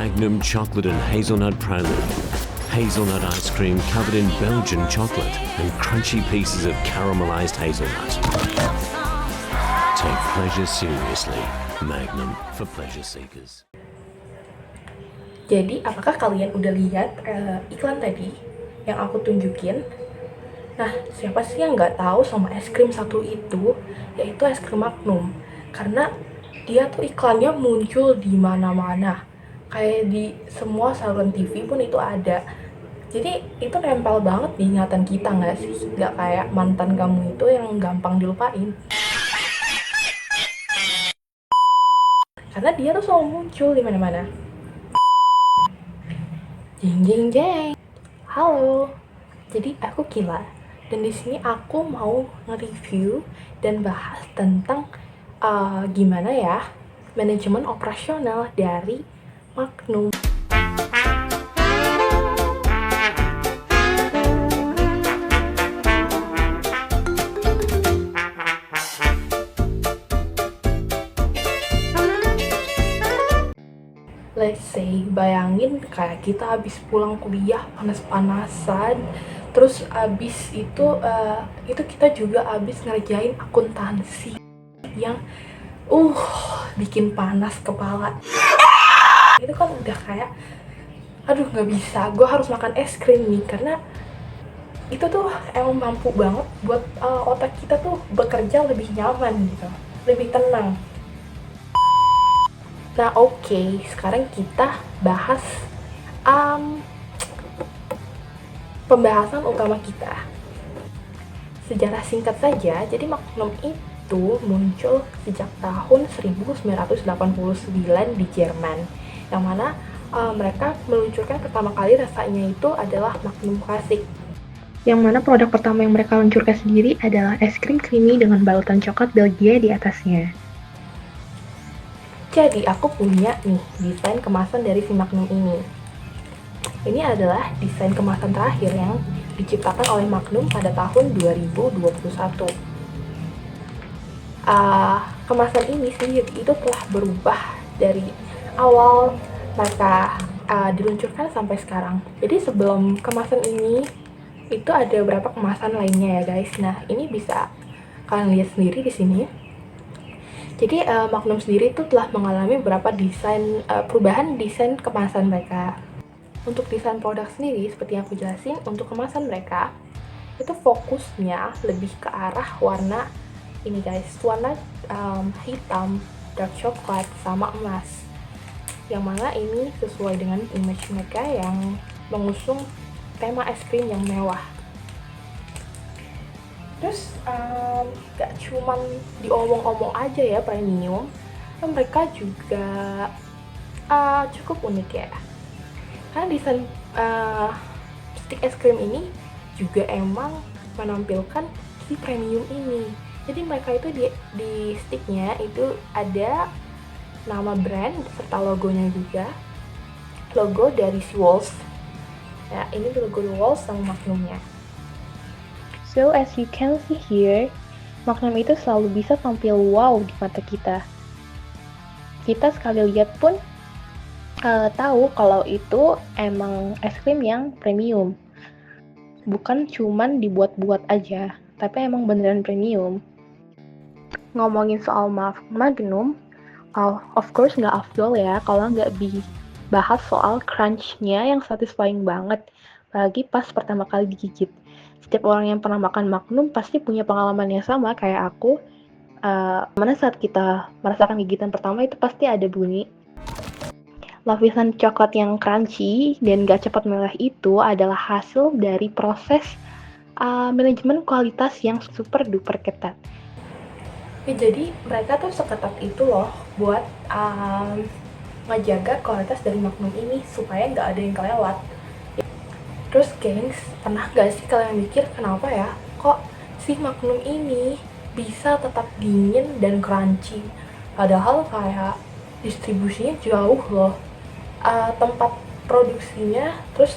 Magnum chocolate and hazelnut prelude. Hazelnut ice cream covered in Belgian chocolate and crunchy pieces of caramelized hazelnut. Take pleasure seriously. Magnum for pleasure seekers. Jadi, apakah kalian udah lihat iklan tadi yang aku tunjukin? Nah, siapa sih yang nggak tahu sama es krim satu itu, yaitu es krim Magnum. Karena dia tuh iklannya muncul di mana-mana. Kayak di semua saluran TV pun itu ada. Jadi itu nempel banget di ingatan kita nggak sih? Nggak kayak mantan kamu itu yang gampang dilupain. Karena dia tuh selalu muncul di mana-mana. Jeng jeng jeng. Halo. Jadi aku Kila dan di sini aku mau nge-review dan bahas tentang gimana ya manajemen operasional dari Magnum. Let's say, bayangin kayak kita habis pulang kuliah panas-panasan, terus abis itu kita juga abis ngerjain akuntansi yang bikin panas kepala. Itu kan udah kayak, aduh nggak bisa, gue harus makan es krim nih, karena itu tuh emang mampu banget buat otak kita tuh bekerja lebih nyaman gitu, lebih tenang. Nah oke, sekarang kita bahas pembahasan utama kita. Sejarah singkat saja, jadi Magnum itu muncul sejak tahun 1989 di Jerman, yang mana mereka meluncurkan pertama kali rasanya itu adalah Magnum Classic. Yang mana produk pertama yang mereka luncurkan sendiri adalah es krim creamy dengan balutan coklat Belgia di atasnya. Jadi aku punya nih desain kemasan dari si Magnum ini. Ini adalah desain kemasan terakhir yang diciptakan oleh Magnum pada tahun 2021. Kemasan ini sendiri itu telah berubah dari awal mereka diluncurkan sampai sekarang. Jadi sebelum kemasan ini itu ada beberapa kemasan lainnya ya guys. Nah ini bisa kalian lihat sendiri di sini. Jadi Magnum sendiri itu telah mengalami beberapa perubahan desain kemasan mereka. Untuk desain produk sendiri, seperti yang aku jelasin, untuk kemasan mereka itu fokusnya lebih ke arah warna ini guys, warna hitam, dark coklat, sama emas. Yang mana ini sesuai dengan image mereka yang mengusung tema es krim yang mewah. Terus gak cuman diomong-omong aja ya premium, mereka juga cukup unik ya. Karena desain stick es krim ini juga emang menampilkan si premium ini. Jadi mereka itu di sticknya itu ada nama brand serta logonya juga, logo dari si Walls. Ya ini logo Walls sama Magnumnya. So as you can see here, Magnum itu selalu bisa tampil wow di mata kita. Kita sekali lihat pun tahu kalau itu emang es krim yang premium. Bukan cuman dibuat-buat aja, tapi emang beneran premium. Ngomongin soal Magnum, of course nggak afdol ya kalau nggak dibahas soal crunch-nya yang satisfying banget, apalagi pas pertama kali digigit. Setiap orang yang pernah makan Magnum pasti punya pengalaman yang sama kayak aku. Mana saat kita merasakan gigitan pertama itu pasti ada bunyi. Lapisan coklat yang crunchy dan gak cepat meleleh itu adalah hasil dari proses manajemen kualitas yang super duper ketat. Ya, jadi mereka tuh seketat itu loh buat ngejaga kualitas dari Magnum ini supaya gak ada yang kelewat. Terus gengs, pernah gak sih kalian mikir kenapa ya kok si Magnum ini bisa tetap dingin dan crunchy, padahal kayak distribusinya jauh loh, tempat produksinya terus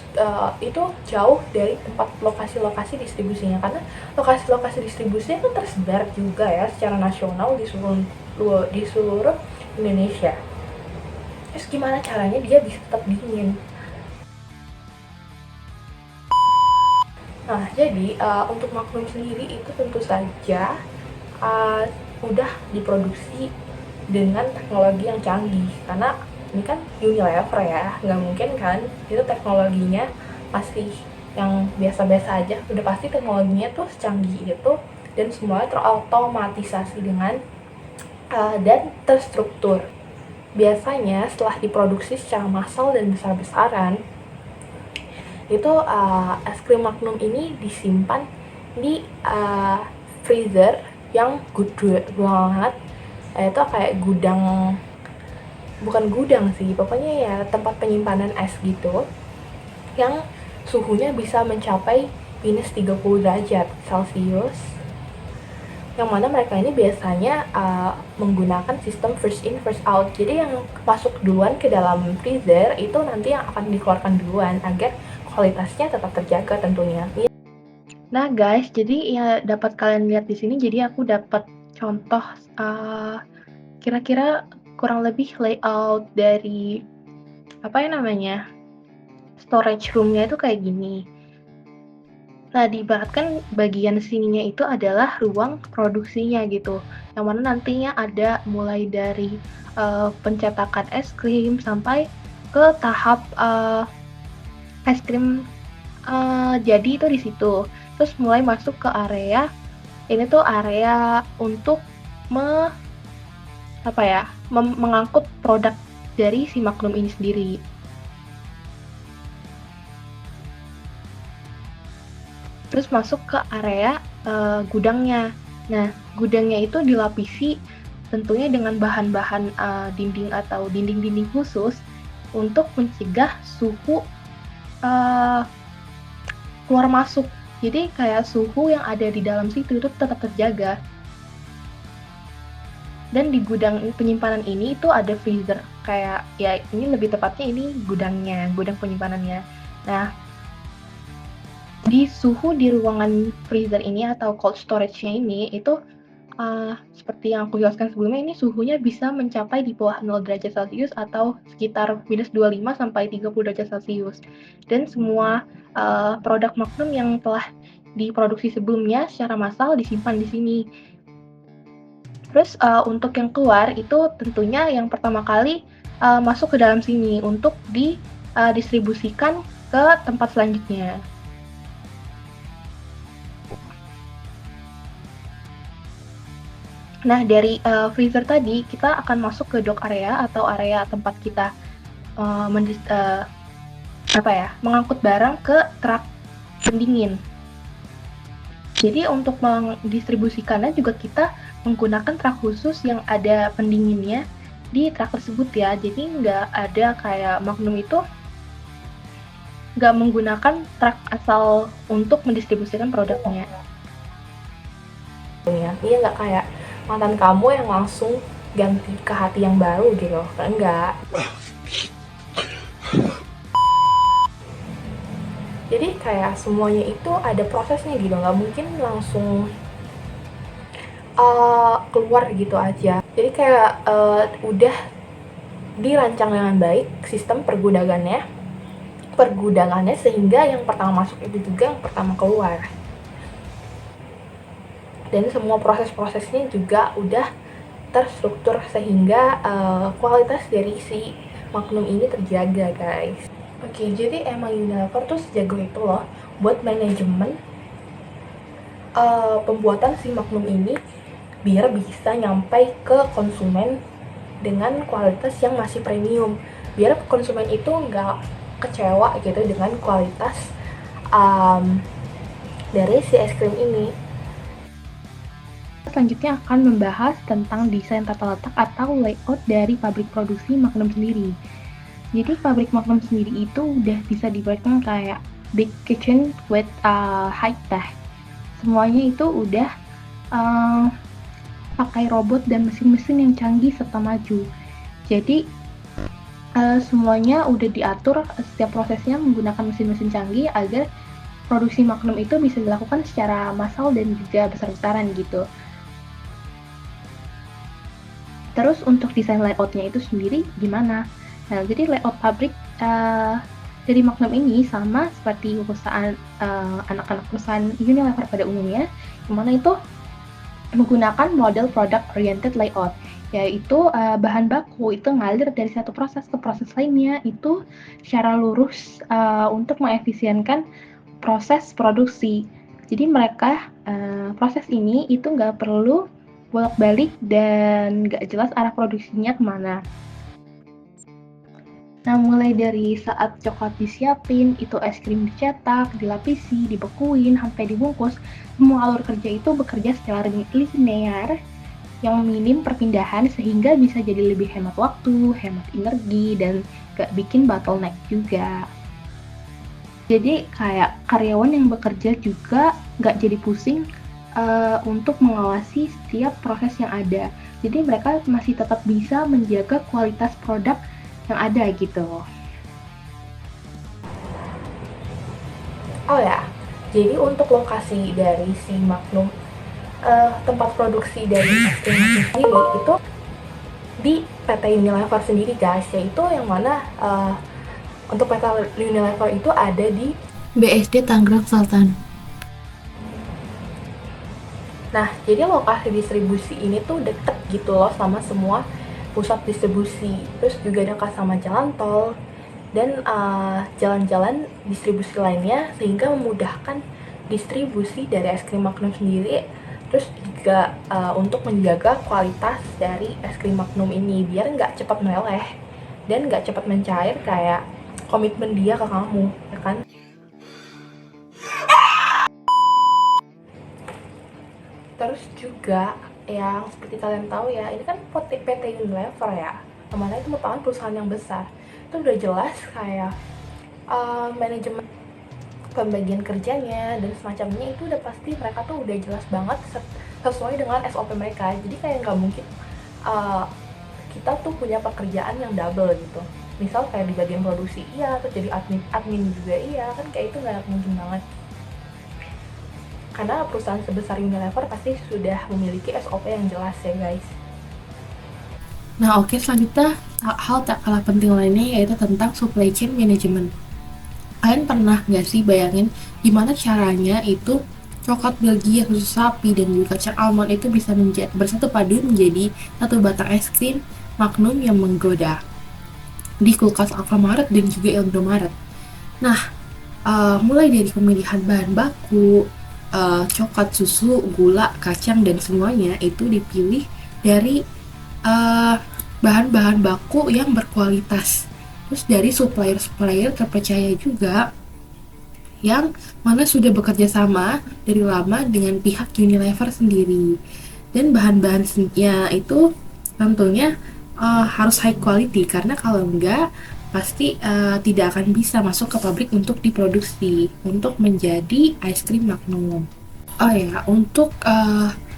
itu jauh dari tempat lokasi-lokasi distribusinya, karena lokasi-lokasi distribusinya kan tersebar juga ya secara nasional di seluruh Indonesia. Terus gimana caranya dia bisa tetap dingin? Nah, jadi untuk Magnum sendiri itu tentu saja udah diproduksi dengan teknologi yang canggih, karena ini kan Unilever ya, nggak mungkin kan itu teknologinya masih yang biasa-biasa aja. Udah pasti teknologinya tuh secanggih itu dan semuanya terotomatisasi dengan dan terstruktur. Biasanya setelah diproduksi secara massal dan besar-besaran, itu es krim Magnum ini disimpan di freezer yang gede banget. Itu kayak gudang, bukan gudang sih, pokoknya ya tempat penyimpanan es gitu, yang suhunya bisa mencapai minus 30 derajat Celcius, yang mana mereka ini biasanya menggunakan sistem first in first out. Jadi yang masuk duluan ke dalam freezer itu nanti yang akan dikeluarkan duluan agar kualitasnya tetap terjaga tentunya. Nah guys, jadi ya dapat kalian lihat di sini. Jadi aku dapat contoh kira-kira kurang lebih layout dari apa ya namanya, storage roomnya itu kayak gini. Nah, diibaratkan bagian sininya itu adalah ruang produksinya gitu, yang mana nantinya ada mulai dari pencetakan es krim sampai ke tahap es krim jadi itu di situ. Terus mulai masuk ke area ini tuh area untuk mengangkut produk dari si Magnum ini sendiri. Terus masuk ke area gudangnya. Nah, gudangnya itu dilapisi tentunya dengan bahan-bahan dinding atau dinding-dinding khusus untuk mencegah suhu keluar masuk. Jadi kayak suhu yang ada di dalam situ itu tetap terjaga. Dan di gudang penyimpanan ini itu ada freezer, kayak ya ini lebih tepatnya ini gudangnya, gudang penyimpanannya. Nah, di suhu di ruangan freezer ini atau cold storage-nya ini itu seperti yang aku jelaskan sebelumnya, ini suhunya bisa mencapai di bawah 0 derajat Celcius atau sekitar minus 25 sampai 30 derajat Celcius. Dan semua produk Magnum yang telah diproduksi sebelumnya secara massal disimpan di sini. Terus untuk yang keluar itu tentunya yang pertama kali masuk ke dalam sini untuk didistribusikan ke tempat selanjutnya. Nah, dari freezer tadi kita akan masuk ke dock area atau area tempat kita mengangkut barang ke truk pendingin. Jadi untuk mendistribusikannya juga kita menggunakan truk khusus yang ada pendinginnya di truk tersebut ya. Jadi nggak ada kayak Magnum itu nggak menggunakan truk asal untuk mendistribusikan produknya. Iya, nggak kayak mantan kamu yang langsung ganti ke hati yang baru gitu, enggak. Jadi kayak semuanya itu ada prosesnya gitu, nggak mungkin langsung keluar gitu aja. Jadi kayak udah dirancang dengan baik sistem pergudangannya sehingga yang pertama masuk itu juga yang pertama keluar. Dan semua proses-prosesnya juga udah terstruktur sehingga kualitas dari si Magnum ini terjaga guys. Oke, jadi emang Unilever tuh sejago itu loh buat manajemen pembuatan si Magnum ini biar bisa nyampe ke konsumen dengan kualitas yang masih premium, biar konsumen itu nggak kecewa gitu dengan kualitas dari si es krim ini. Selanjutnya akan membahas tentang desain tata letak atau layout dari pabrik produksi Magnum sendiri. Jadi pabrik Magnum sendiri itu udah bisa dibuatkan kayak big kitchen with high tech. Semuanya itu udah pakai robot dan mesin-mesin yang canggih serta maju. Jadi semuanya udah diatur setiap prosesnya menggunakan mesin-mesin canggih agar produksi Magnum itu bisa dilakukan secara massal dan juga besar-besaran gitu. Terus untuk desain layoutnya itu sendiri gimana? Nah, jadi layout pabrik dari Magnum ini sama seperti perusahaan anak-anak perusahaan Unilever pada umumnya, yang mana itu menggunakan model product oriented layout, yaitu bahan baku itu ngalir dari satu proses ke proses lainnya itu secara lurus untuk mengefisienkan proses produksi. Jadi mereka proses ini itu nggak perlu bolak-balik dan nggak jelas arah produksinya kemana. Nah, mulai dari saat coklat disiapin, itu es krim dicetak, dilapisi, dibekuin, sampai dibungkus, semua alur kerja itu bekerja secara linear yang minim perpindahan sehingga bisa jadi lebih hemat waktu, hemat energi, dan gak bikin bottleneck juga. Jadi kayak karyawan yang bekerja juga gak jadi pusing untuk mengawasi setiap proses yang ada. Jadi mereka masih tetap bisa menjaga kualitas produk yang ada gitu. Oh ya, jadi untuk lokasi dari si Magnum, tempat produksi dari es krim sendiri itu di PT Unilever sendiri guys, yaitu yang mana untuk PT Unilever itu ada di BSD Tangerang Selatan. Nah, jadi lokasi distribusi ini tuh deket gitu loh sama semua pusat distribusi, terus juga dekat sama jalan tol dan jalan-jalan distribusi lainnya, sehingga memudahkan distribusi dari es krim Magnum sendiri, terus juga untuk menjaga kualitas dari es krim Magnum ini biar nggak cepat meleleh dan nggak cepat mencair kayak komitmen dia ke kamu, ya kan? Terus juga yang seperti kalian tahu ya, ini kan PT Unilever ya, namanya itu merupakan perusahaan yang besar. Itu udah jelas kayak manajemen pembagian kerjanya dan semacamnya itu udah pasti mereka tuh udah jelas banget sesuai dengan SOP mereka. Jadi kayak nggak mungkin kita tuh punya pekerjaan yang double gitu. Misal kayak di bagian produksi iya, terus jadi admin juga iya, kan kayak itu nggak mungkin banget. Karena perusahaan sebesar Unilever pasti sudah memiliki SOP yang jelas ya guys. Nah oke, selanjutnya hal tak kalah penting lainnya yaitu tentang supply chain management. Kalian pernah nggak sih bayangin gimana caranya itu coklat Belgia, susu sapi, dan juga kacang almond itu bisa bersatu padu menjadi satu batang es krim Magnum yang menggoda di kulkas Alfamart dan juga Indomaret. Nah, mulai dari pemilihan bahan baku, coklat, susu, gula, kacang, dan semuanya itu dipilih dari bahan-bahan baku yang berkualitas. Terus dari supplier terpercaya juga yang mana sudah bekerja sama dari lama dengan pihak Unilever sendiri. Dan bahan-bahannya itu tentunya harus high quality, karena kalau enggak pasti tidak akan bisa masuk ke pabrik untuk diproduksi untuk menjadi es krim Magnum. Oh ya, untuk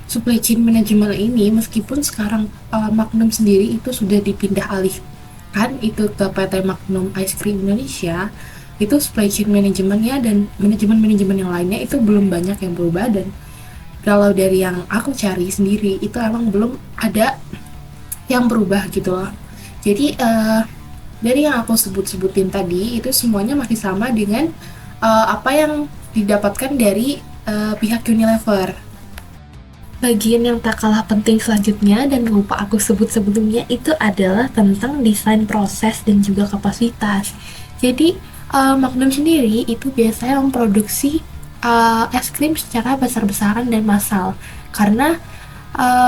supply chain management ini meskipun sekarang Magnum sendiri itu sudah dipindah alihkan itu ke PT Magnum Ice Cream Indonesia, itu supply chain manajemennya dan manajemen yang lainnya itu belum banyak yang berubah. Dan kalau dari yang aku cari sendiri itu emang belum ada yang berubah gitu loh. Jadi dari yang aku sebutin tadi itu semuanya masih sama dengan apa yang didapatkan dari pihak Unilever. Bagian yang tak kalah penting selanjutnya dan lupa aku sebut sebelumnya itu adalah tentang desain proses dan juga kapasitas. Jadi Magnum sendiri itu biasanya memproduksi es krim secara besar-besaran dan massal, karena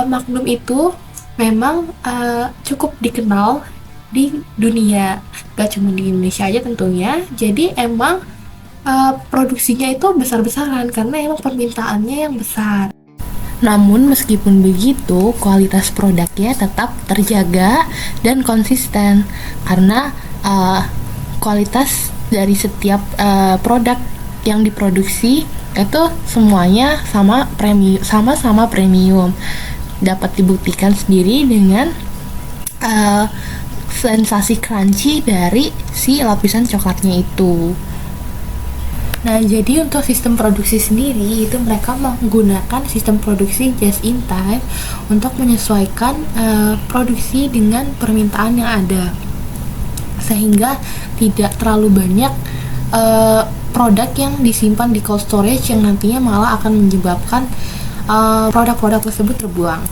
Magnum itu memang cukup dikenal di dunia, gak cuma di Indonesia aja tentunya. Jadi emang produksinya itu besar-besaran karena emang permintaannya yang besar. Namun meskipun begitu, kualitas produknya tetap terjaga dan konsisten, karena kualitas dari setiap produk yang diproduksi itu semuanya sama-sama premium. Dapat dibuktikan sendiri dengan sensasi crunchy dari si lapisan coklatnya itu. Nah, jadi untuk sistem produksi sendiri itu mereka menggunakan sistem produksi just in time untuk menyesuaikan produksi dengan permintaan yang ada. sehingga tidak terlalu banyak produk yang disimpan di cold storage yang nantinya malah akan menyebabkan produk-produk tersebut terbuang.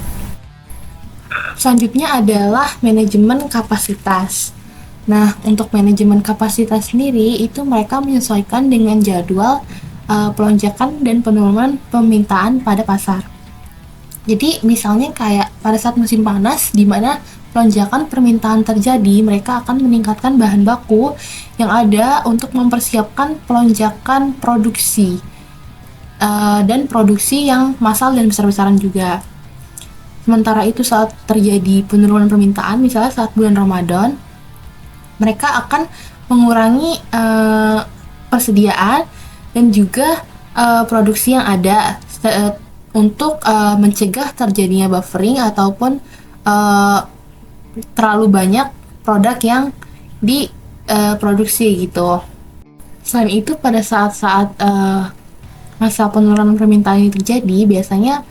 Selanjutnya adalah manajemen kapasitas. Nah, untuk manajemen kapasitas sendiri itu mereka menyesuaikan dengan jadwal pelonjakan dan penurunan permintaan pada pasar. Jadi misalnya kayak pada saat musim panas di mana lonjakan permintaan terjadi, mereka akan meningkatkan bahan baku yang ada untuk mempersiapkan pelonjakan produksi dan produksi yang massal dan besar-besaran juga. Sementara itu saat terjadi penurunan permintaan, misalnya saat bulan Ramadan, mereka akan mengurangi persediaan dan juga produksi yang ada untuk mencegah terjadinya buffering ataupun terlalu banyak produk yang diproduksi gitu. Selain itu pada saat-saat masa penurunan permintaan ini terjadi, biasanya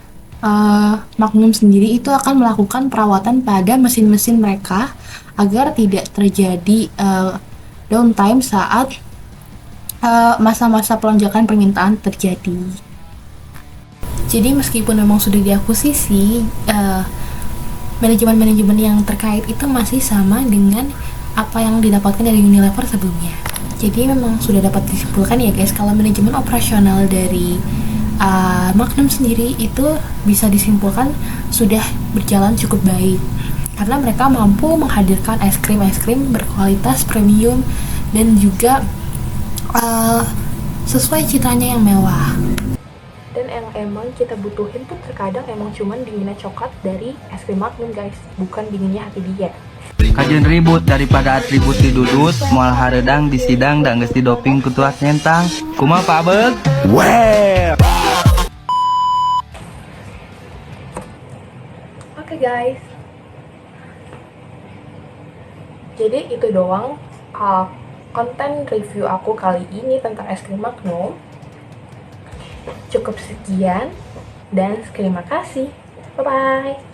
Magnum sendiri itu akan melakukan perawatan pada mesin-mesin mereka agar tidak terjadi downtime saat masa-masa pelonjakan permintaan terjadi. Jadi meskipun memang sudah diakuisisi, manajemen-manajemen yang terkait itu masih sama dengan apa yang didapatkan dari Unilever sebelumnya. Jadi memang sudah dapat disimpulkan ya guys, kalau manajemen operasional dari Magnum sendiri itu bisa disimpulkan sudah berjalan cukup baik, karena mereka mampu menghadirkan es krim berkualitas premium dan juga sesuai citranya yang mewah. Dan yang emang kita butuhin tuh terkadang emang cuman dinginnya coklat dari es krim Magnum guys, bukan dinginnya hati dia. Kajian ribut daripada atribut didudut, moal haredang di sidang dan geus didoping kutuak nyentang. Kumaha Pak Beug? Oke guys, jadi itu doang konten review aku kali ini tentang es krim Magnum. Cukup sekian dan terima kasih. Bye bye.